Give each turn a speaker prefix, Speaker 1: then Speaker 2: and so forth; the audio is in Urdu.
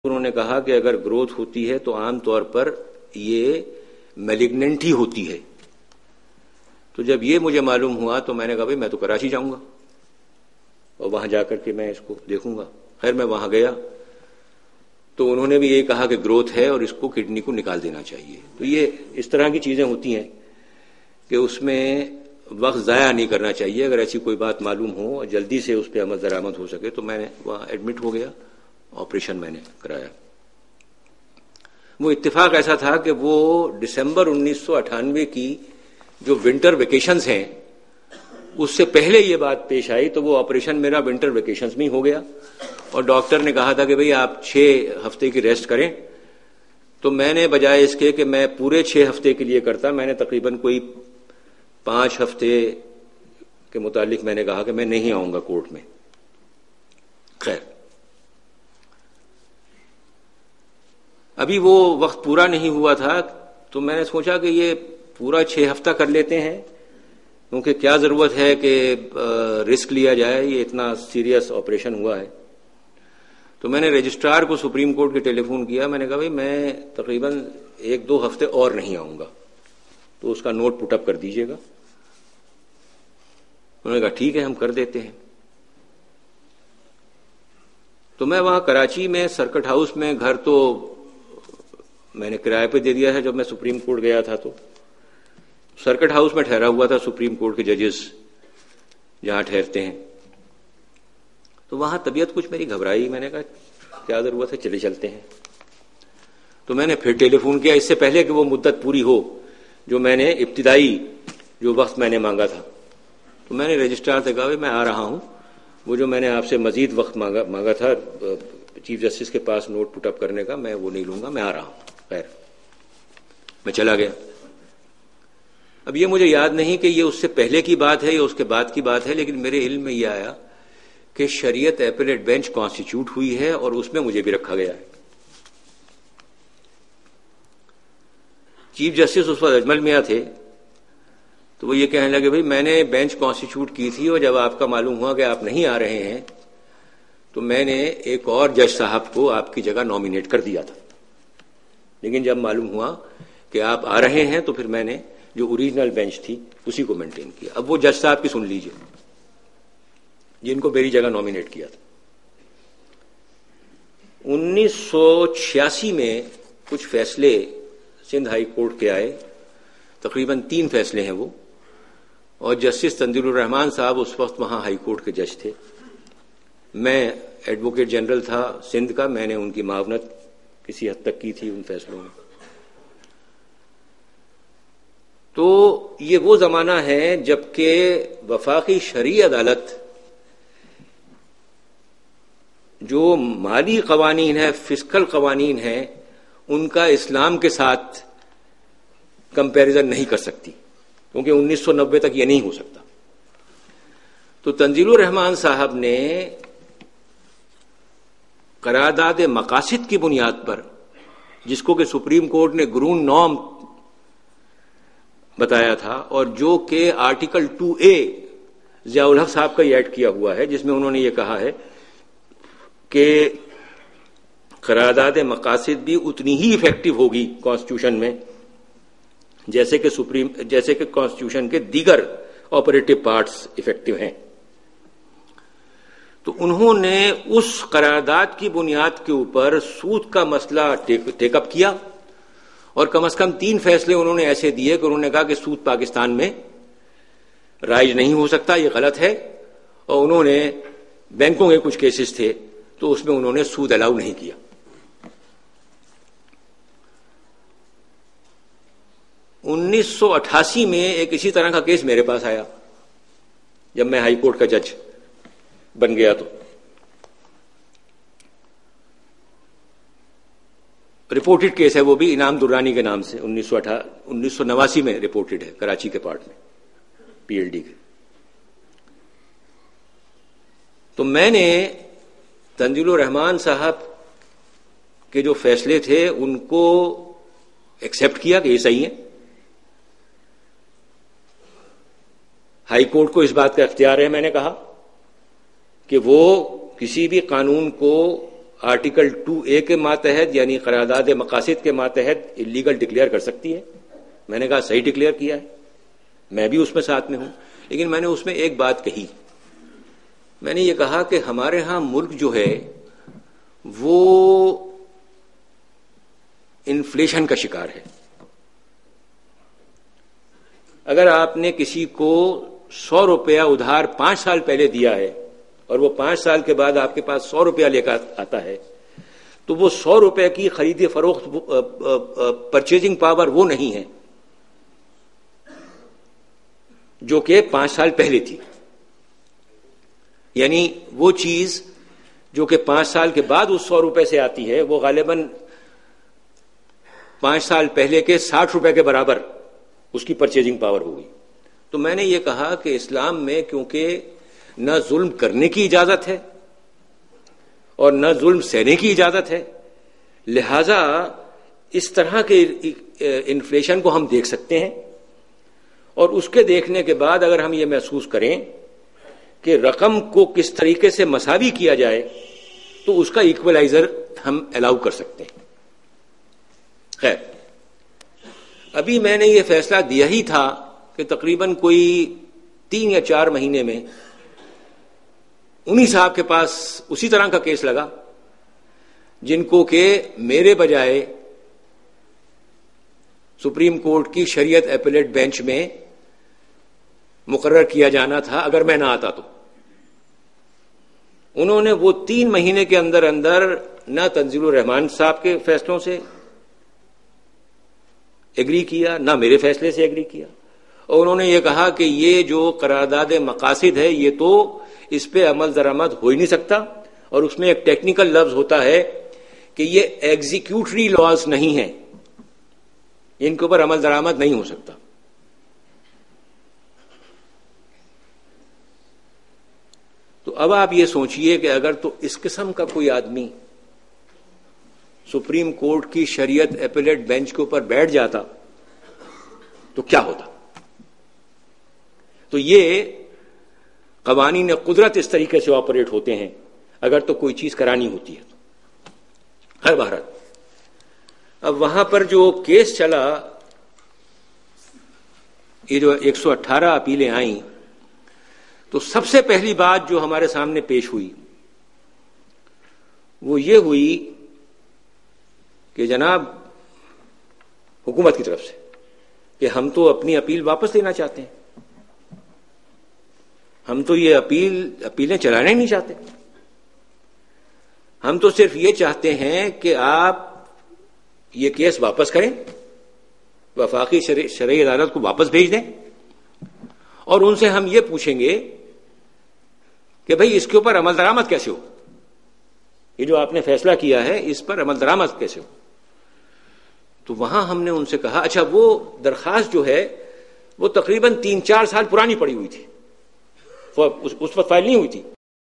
Speaker 1: انہوں نے کہا کہ اگر گروتھ ہوتی ہے تو عام طور پر یہ میلیگننٹ ہی ہوتی ہے. تو جب یہ مجھے معلوم ہوا تو میں نے کہا بھائی میں تو کراچی جاؤں گا اور وہاں جا کر کے میں اس کو دیکھوں گا. خیر میں وہاں گیا تو انہوں نے بھی یہ کہا کہ گروتھ ہے اور اس کو کڈنی کو نکال دینا چاہیے. تو یہ اس طرح کی چیزیں ہوتی ہیں کہ اس میں وقت ضائع نہیں کرنا چاہیے. اگر ایسی کوئی بات معلوم ہو اور جلدی سے اس پہ عمل درآمد ہو سکے تو میں نے وہاں ایڈمٹ ہو گیا, آپریشن میں نے کرایا. وہ اتفاق ایسا تھا کہ وہ دسمبر 1998 کی جو ونٹر ویکیشنز ہیں اس سے پہلے یہ بات پیش آئی, تو وہ آپریشن میرا ونٹر ویکیشنز میں ہی ہو گیا اور ڈاکٹر نے کہا تھا کہ بھئی آپ 6 ہفتے کی ریسٹ کریں. تو میں نے بجائے اس کے کہ میں پورے 6 ہفتے کے لیے کرتا, میں نے تقریباً کوئی 5 ہفتے کے متعلق میں نے کہا کہ میں نہیں آؤں گا کورٹ میں. خیر ابھی وہ وقت پورا نہیں ہوا تھا تو میں نے سوچا کہ یہ پورا 6 ہفتہ کر لیتے ہیں, کیونکہ کیا ضرورت ہے کہ رسک لیا جائے, یہ اتنا سیریس آپریشن ہوا ہے. تو میں نے رجسٹرار کو سپریم کورٹ کے ٹیلی فون کیا, میں نے کہا بھائی میں تقریباً 1-2 ہفتے اور نہیں آؤں گا, تو اس کا نوٹ پٹ اپ کر دیجیے گا. انہوں نے کہا ٹھیک ہے ہم کر دیتے ہیں. تو میں وہاں کراچی میں سرکٹ ہاؤس میں, گھر تو میں نے کرائے پہ دے دیا ہے, جب میں سپریم کورٹ گیا تھا تو سرکٹ ہاؤس میں ٹھہرا ہوا تھا, سپریم کورٹ کے ججز جہاں ٹھہرتے ہیں. تو وہاں طبیعت کچھ میری گھبرائی, میں نے کہا کیا ضرورت ہے چلے چلتے ہیں. تو میں نے پھر ٹیلی فون کیا اس سے پہلے کہ وہ مدت پوری ہو جو میں نے ابتدائی جو وقت میں نے مانگا تھا. تو میں نے رجسٹرار سے کہا بھائی میں آ رہا ہوں, وہ جو میں نے آپ سے مزید وقت مانگا تھا چیف جسٹس کے پاس نوٹ پٹ اپ کرنے کا, میں وہ نہیں لوں گا, میں آ رہا ہوں. خیر میں چلا گیا. اب یہ مجھے یاد نہیں کہ یہ اس سے پہلے کی بات ہے یا اس کے بعد کی بات ہے, لیکن میرے علم میں یہ آیا کہ شریعت ایپلیٹ بینچ کانسٹیٹیوٹ ہوئی ہے اور اس میں مجھے بھی رکھا گیا ہے. چیف جسٹس اس وقت اجمل میاں تھے, تو وہ یہ کہنے لگے بھائی میں نے بینچ کانسٹیٹیوٹ کی تھی اور جب آپ کا معلوم ہوا کہ آپ نہیں آ رہے ہیں تو میں نے ایک اور جج صاحب کو آپ کی جگہ نامینیٹ کر دیا تھا, لیکن جب معلوم ہوا کہ آپ آ رہے ہیں تو پھر میں نے جو اوریجنل بینچ تھی اسی کو مینٹین کیا. اب وہ جج صاحب کی سن لیجئے جن کو میری جگہ نامینیٹ کیا تھا. 1986 میں کچھ فیصلے سندھ ہائی کورٹ کے آئے, تقریباً 3 فیصلے ہیں وہ, اور جسٹس تنزیل الرحمان صاحب اس وقت وہاں ہائی کورٹ کے جج تھے. میں ایڈوکیٹ جنرل تھا سندھ کا, میں نے ان کی معاونت کسی حد تک کی تھی ان فیصلوں میں. تو یہ وہ زمانہ ہے جبکہ وفاقی شرعی عدالت جو مالی قوانین ہے, فسکل قوانین ہیں, ان کا اسلام کے ساتھ کمپیریزن نہیں کر سکتی, کیونکہ 1990 تک یہ نہیں ہو سکتا. تو تنزیل الرحمان صاحب نے قرارداد مقاصد کی بنیاد پر, جس کو کہ سپریم کورٹ نے گرون نارم بتایا تھا, اور جو کہ آرٹیکل 2A ضیاء الحق صاحب کا یہ ایڈ کیا ہوا ہے, جس میں انہوں نے یہ کہا ہے کہ قرارداد مقاصد بھی اتنی ہی ایفیکٹو ہوگی کانسٹیٹیوشن میں جیسے کہ کانسٹیٹیوشن کے دیگر آپریٹو پارٹس ایفیکٹو ہیں. تو انہوں نے اس قرارداد کی بنیاد کے اوپر سود کا مسئلہ ٹیک اپ کیا, اور کم از کم 3 فیصلے انہوں نے ایسے دیے کہ انہوں نے کہا کہ سود پاکستان میں رائج نہیں ہو سکتا, یہ غلط ہے. اور انہوں نے بینکوں کے کچھ کیسز تھے تو اس میں انہوں نے سود الاؤ نہیں کیا. انیس 1988 میں ایک اسی طرح کا کیس میرے پاس آیا جب میں ہائی کورٹ کا جج بن گیا. تو رپورٹڈ کیس ہے, وہ بھی انعام درانی کے نام سے 1989 میں رپورٹڈ ہے, کراچی کے پارٹ میں PLD کے. تو میں نے تنزیل الرحمان صاحب کے جو فیصلے تھے ان کو ایکسپٹ کیا کہ یہ صحیح ہے. ہائی کورٹ کو اس بات کا اختیار ہے, میں نے کہا, کہ وہ کسی بھی قانون کو آرٹیکل 2A کے ماتحت یعنی قرارداد مقاصد کے ماتحت اللیگل ڈکلیئر کر سکتی ہے. میں نے کہا صحیح ڈکلیئر کیا ہے, میں بھی اس میں ساتھ میں ہوں. لیکن میں نے اس میں ایک بات کہی, میں نے یہ کہا کہ ہمارے ہاں ملک جو ہے وہ انفلیشن کا شکار ہے. اگر آپ نے کسی کو 100 روپیہ ادھار 5 سال پہلے دیا ہے اور وہ 5 سال کے بعد آپ کے پاس 100 روپیہ لے کر آتا ہے, تو وہ 100 روپے کی خرید فروخت پرچیزنگ پاور وہ نہیں ہے جو کہ 5 سال پہلے تھی. یعنی وہ چیز جو کہ 5 سال کے بعد اس 100 روپے سے آتی ہے وہ غالباً 5 سال پہلے کے 60 روپے کے برابر اس کی پرچیزنگ پاور ہوگی. تو میں نے یہ کہا کہ اسلام میں کیونکہ نہ ظلم کرنے کی اجازت ہے اور نہ ظلم سہنے کی اجازت ہے, لہذا اس طرح کے انفلیشن کو ہم دیکھ سکتے ہیں, اور اس کے دیکھنے کے بعد اگر ہم یہ محسوس کریں کہ رقم کو کس طریقے سے مساوی کیا جائے تو اس کا ایکولائزر ہم الاؤ کر سکتے ہیں. خیر, ابھی میں نے یہ فیصلہ دیا ہی تھا کہ تقریباً کوئی 3 یا 4 مہینے میں انہی صاحب کے پاس اسی طرح کا کیس لگا جن کو کہ میرے بجائے سپریم کورٹ کی شریعت ایپیلیٹ بینچ میں مقرر کیا جانا تھا اگر میں نہ آتا تو. انہوں نے وہ 3 مہینے کے اندر اندر نہ تنزیل الرحمان صاحب کے فیصلوں سے ایگری کیا نہ میرے فیصلے سے ایگری کیا, اور انہوں نے یہ کہا کہ یہ جو قرارداد مقاصد ہے یہ تو اس پہ عمل درآمد ہو ہی نہیں سکتا, اور اس میں ایک ٹیکنیکل لفظ ہوتا ہے کہ یہ ایگزیکیوٹری لاز نہیں ہیں, ان کے اوپر عمل درآمد نہیں ہو سکتا. تو اب آپ یہ سوچئے کہ اگر تو اس قسم کا کوئی آدمی سپریم کورٹ کی شریعت ایپیلیٹ بینچ کے اوپر بیٹھ جاتا تو کیا ہوتا. تو یہ قوانین قدرت اس طریقے سے آپریٹ ہوتے ہیں اگر تو کوئی چیز کرانی ہوتی ہے تو. ہر بہرحال اب وہاں پر جو کیس چلا, یہ جو 118 اپیلیں آئیں, تو سب سے پہلی بات جو ہمارے سامنے پیش ہوئی وہ یہ ہوئی کہ جناب حکومت کی طرف سے کہ ہم تو اپنی اپیل واپس لینا چاہتے ہیں, ہم تو یہ اپیلیں چلانا ہی نہیں چاہتے, ہم تو صرف یہ چاہتے ہیں کہ آپ یہ کیس واپس کریں, وفاقی شرعی عدالت کو واپس بھیج دیں, اور ان سے ہم یہ پوچھیں گے کہ بھئی اس کے اوپر عمل درآمد کیسے ہو, یہ جو آپ نے فیصلہ کیا ہے اس پر عمل درآمد کیسے ہو. تو وہاں ہم نے ان سے کہا اچھا وہ درخواست جو ہے وہ تقریباً 3-4 سال پرانی پڑی ہوئی تھی, اس وقت فائل نہیں ہوئی تھی.